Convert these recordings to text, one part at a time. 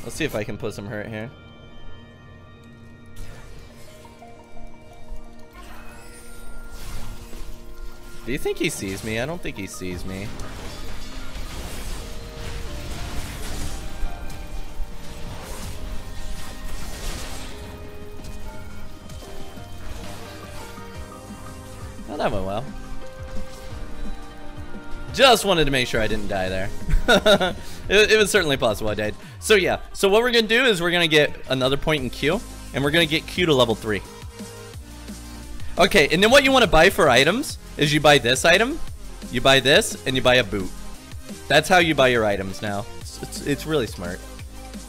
Let's see if I can put some hurt here. Do you think he sees me? I don't think he sees me. Well, that went well. Just wanted to make sure I didn't die there. it was certainly possible I died. So yeah, so what we're gonna do is we're gonna get another point in Q, and we're gonna get Q to level 3. Okay, and then what you want to buy for items is you buy this item, you buy this, and you buy a boot. That's how you buy your items now. It's really smart.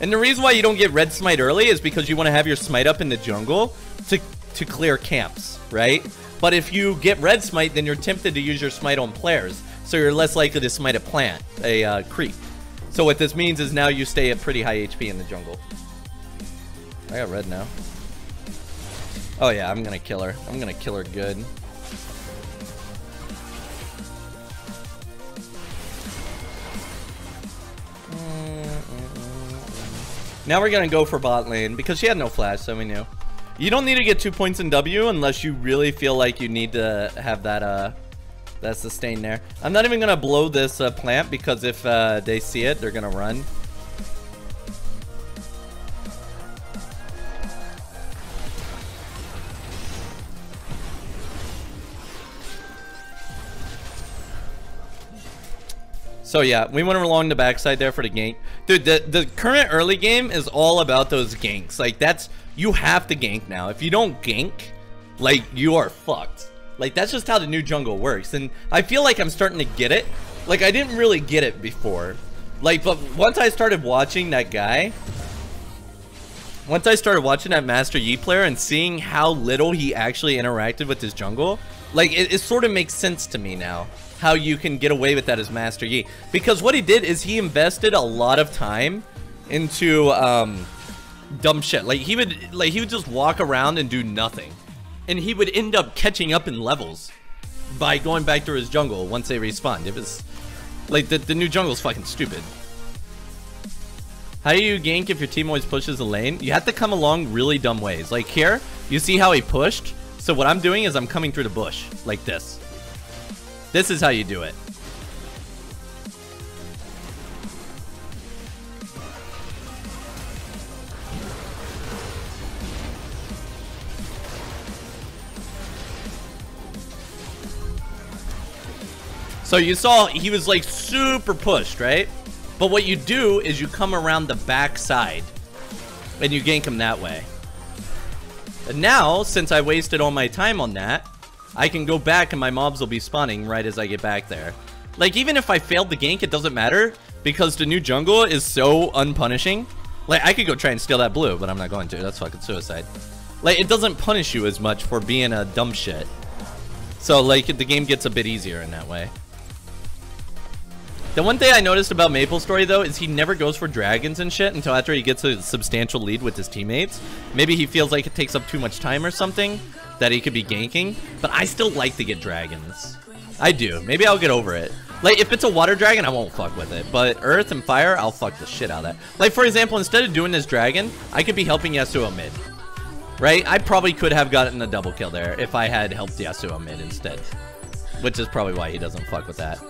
And the reason why you don't get red smite early is because you want to have your smite up in the jungle to clear camps, right? But if you get red smite, then you're tempted to use your smite on players, so you're less likely to smite a plant, a creep. So what this means is now you stay at pretty high HP in the jungle. I got red now. Oh yeah, I'm gonna kill her. I'm gonna kill her good. Now we're gonna go for bot lane because she had no flash, so we knew. You don't need to get 2 points in W unless you really feel like you need to have that that sustain there. I'm not even gonna blow this plant because if they see it, they're gonna run. So yeah, we went along the backside there for the gank. Dude, the current early game is all about those ganks. Like, that's, you have to gank now. If you don't gank, like, you are fucked. Like, that's just how the new jungle works. And I feel like I'm starting to get it. Like, I didn't really get it before. Like, but once I started watching that guy, once I started watching that Master Yi player and seeing how little he actually interacted with his jungle, like, it sort of makes sense to me now how you can get away with that as Master Yi. Because what he did is he invested a lot of time into dumb shit. Like he would just walk around and do nothing. And he would end up catching up in levels by going back to his jungle once they respawned. It was like the new jungle's fucking stupid. How do you gank if your team always pushes the lane? You have to come along really dumb ways. Like here, you see how he pushed? So what I'm doing is I'm coming through the bush like this. This is how you do it. So you saw he was like super pushed, right? But what you do is you come around the back side and you gank him that way. And now, since I wasted all my time on that, I can go back and my mobs will be spawning right as I get back there. Like, even if I failed the gank, it doesn't matter because the new jungle is so unpunishing. Like, I could go try and steal that blue, but I'm not going to. That's fucking suicide. Like, it doesn't punish you as much for being a dumb shit. So, like, the game gets a bit easier in that way. The one thing I noticed about MapleStory, though, is he never goes for dragons and shit until after he gets a substantial lead with his teammates. Maybe he feels like it takes up too much time or something that he could be ganking, but I still like to get dragons. I do. Maybe I'll get over it. Like, if it's a water dragon, I won't fuck with it, but earth and fire, I'll fuck the shit out of that. Like, for example, instead of doing this dragon, I could be helping Yasuo mid, right? I probably could have gotten a double kill there if I had helped Yasuo mid instead, which is probably why he doesn't fuck with that.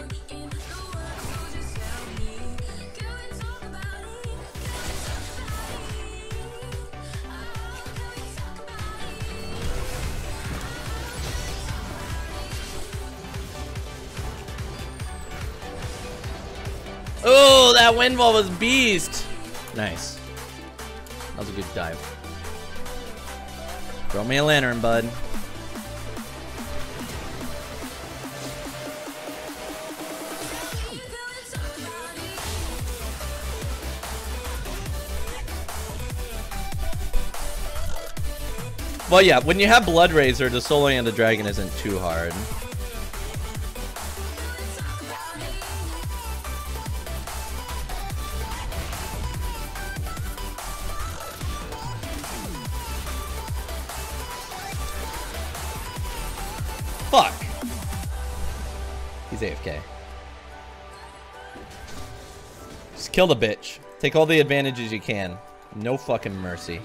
Oh, that wind wall was beast. Nice. That was a good dive. Throw me a lantern, bud. Well, yeah, when you have Blood Razor, the soloing of the dragon isn't too hard. Fuck. He's AFK. Just kill the bitch. Take all the advantages you can. No fucking mercy.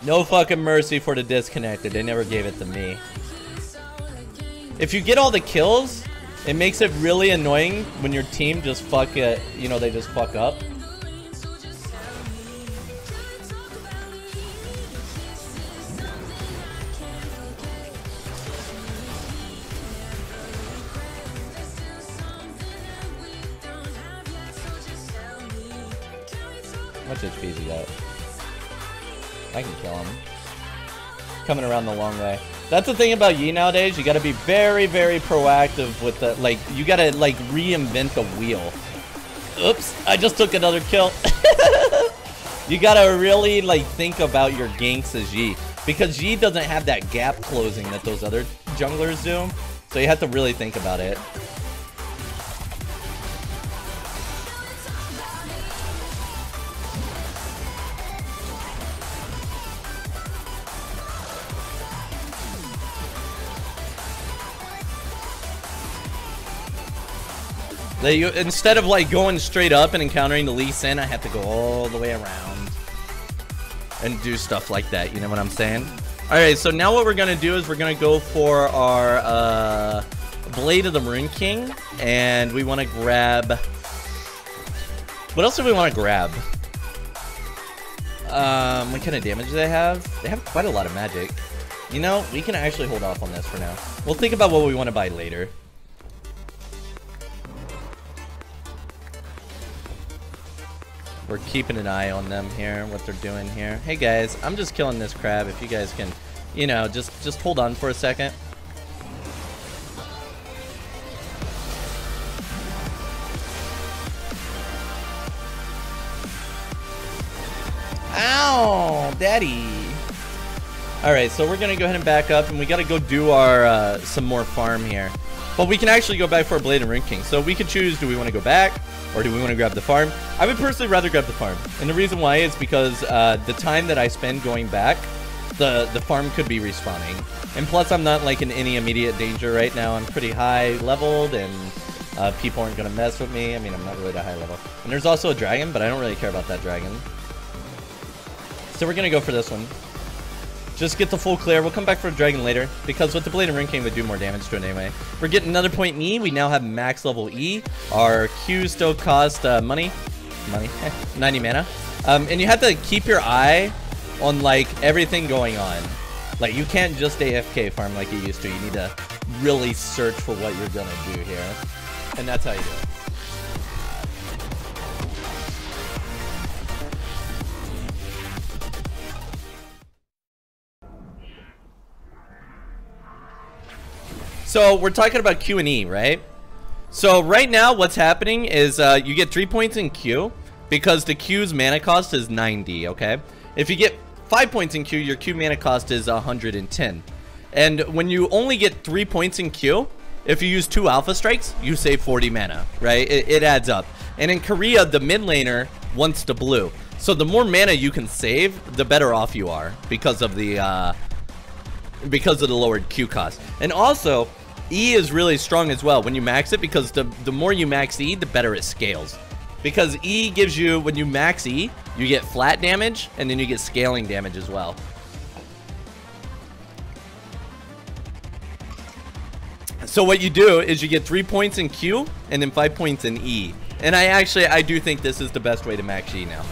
No fucking mercy for the disconnected. They never gave it to me. If you get all the kills, it makes it really annoying when your team just fuck it, you know, they just fuck up. How much HP has he got? I can kill him. Coming around the long way. That's the thing about Yi nowadays. You gotta be very, very proactive with the, like, you gotta, like, reinvent the wheel. Oops, I just took another kill. You gotta really, like, think about your ganks as Yi. Because Yi doesn't have that gap closing that those other junglers do. So you have to really think about it. Instead of like going straight up and encountering the Lee Sin, I have to go all the way around and do stuff like that. You know what I'm saying? All right, so now what we're gonna do is we're gonna go for our Blade of the Rune King, and we want to grab. What else do we want to grab? What kind of damage do they have? They have quite a lot of magic. You know, we can actually hold off on this for now. We'll think about what we want to buy later. We're keeping an eye on them here, what they're doing here. Hey guys, I'm just killing this crab. If you guys can, you know, just hold on for a second. Ow, daddy. All right, so we're gonna go ahead and back up, and we gotta go do our some more farm here. But we can actually go back for a Blade and Rune King. So we could choose, do we want to go back? Or do we want to grab the farm? I would personally rather grab the farm. And the reason why is because the time that I spend going back, the farm could be respawning. And plus, I'm not like in any immediate danger right now. I'm pretty high leveled, and people aren't going to mess with me. I mean, I'm not really that high level. And there's also a dragon, but I don't really care about that dragon. So we're going to go for this one. Just get the full clear. We'll come back for a dragon later, because with the Blade and Rune King, we do more damage to it anyway. We're getting another point in E. We now have max level E. Our Q still cost money, 90 mana. And you have to keep your eye on like everything going on. Like you can't just AFK farm like you used to. You need to really search for what you're gonna do here, and that's how you do it. So we're talking about Q and E, right? So right now what's happening is you get 3 points in Q because the Q's mana cost is 90, okay? If you get 5 points in Q, your Q mana cost is 110. And when you only get 3 points in Q, if you use 2 alpha strikes, you save 40 mana, right? It adds up. And in Korea, the mid laner wants the blue. So the more mana you can save, the better off you are because of the lowered Q cost. And also, E is really strong as well when you max it, because the more you max E, the better it scales. Because E gives you, when you max E, you get flat damage, and then you get scaling damage as well. So what you do is you get 3 points in Q, and then 5 points in E. And I do think this is the best way to max E now.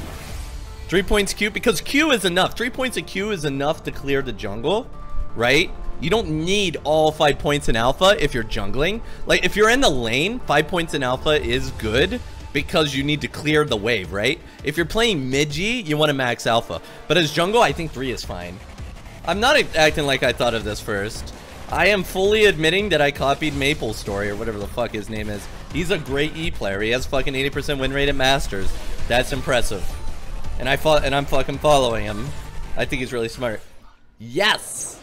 3 points Q, because Q is enough. 3 points of Q is enough to clear the jungle, right? You don't need all 5 points in alpha if you're jungling. Like, if you're in the lane, 5 points in alpha is good because you need to clear the wave, right? If you're playing mid-G, you want to max alpha. But as jungle, I think 3 is fine. I'm not acting like I thought of this first. I am fully admitting that I copied Maple's story, or whatever the fuck his name is. He's a great E player. He has fucking 80% win rate at Masters. That's impressive. And I'm fucking following him. I think he's really smart. Yes!